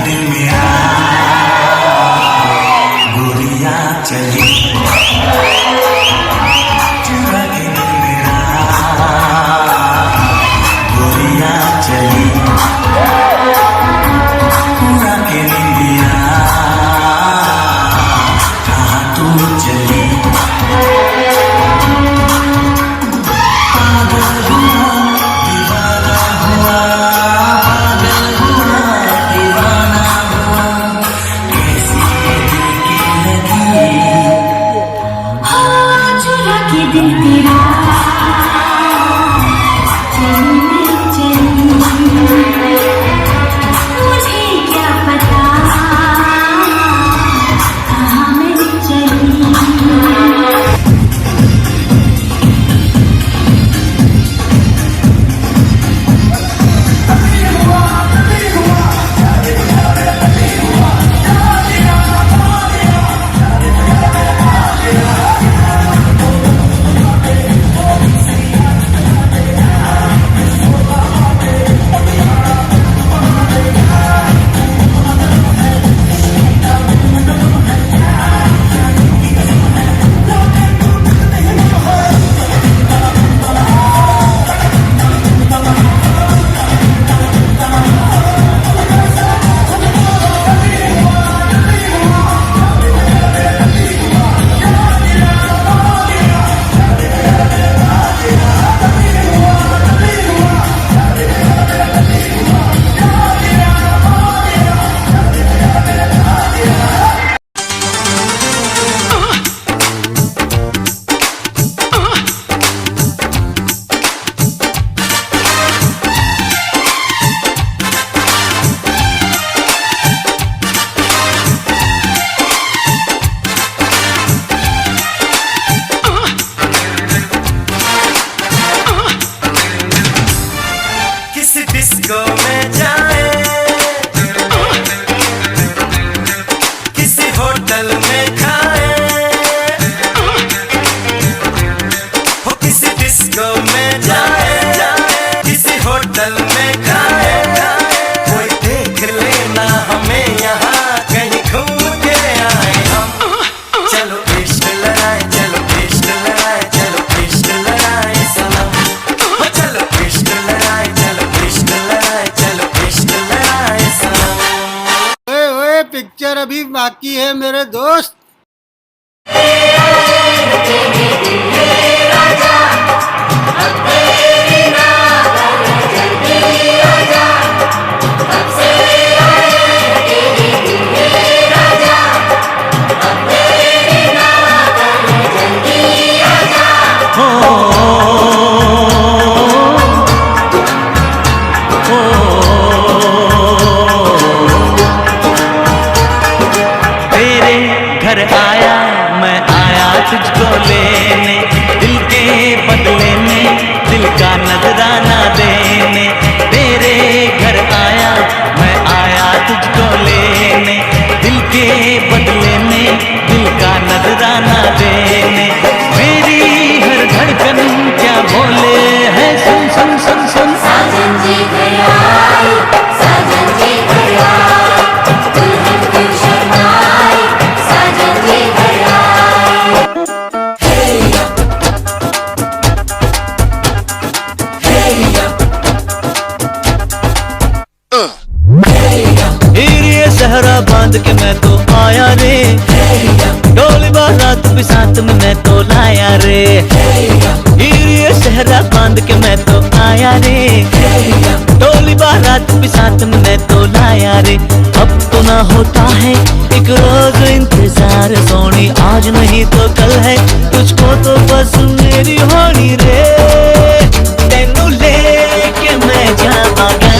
दिल मेरा गोरियां चली चुरा के दिल मेरा गोरियां चली पूरा के निंदिया कहाँ तू चली पागल हुआ दीवाना हुआ पागल हुआ दीवाना हुआ कैसी ये दिल की लगी हाँ चुरा के दिल तेरा चली चली मुझे क्या पता कहाँ मैं चली डिस्को में जाए किसी होटल में खाए हो किसी डिस्को में जाए किसी होटल में खाए कोई देख लेना हमें यहाँ कहीं घूम के आए हम चलो इश्क लड़ाए चलो इश्क लड़ाए चलो इश्क लड़ाए सनम हो चलो इश्क लड़ाए चलो इश्क लड़ाए चलो इश्क लड़ाए सनम ओए ओए पिक्चर अभी बाकी है मेरे दोस्त। तेरे घर आया मैं आया तुझको लेने दिल के बदले में दिल का नजराना देने तेरे घर आया मैं आया तुझको लेने दिल के बदले में दिल का नजराना देने मेरी हर धड़कन क्या बोले है सुन सुन सुन सुन साजन जी घर आए साजन जी घर आए दुल्हन क्यों शर्माए साजन जी घर आए ये सहरा बांध के मैं तो आया रे डोली बारात भी साथ में मैं तो लाया रे ये सहरा बांध के मैं तो आया रे डोली बारात भी साथ में मैं तो लाया रे अब तो ना होता है एक रोज इंतजार सोनी आज नहीं तो कल है तुझको तो बस मेरी होनी रे तेनू लेके मैं जावांगा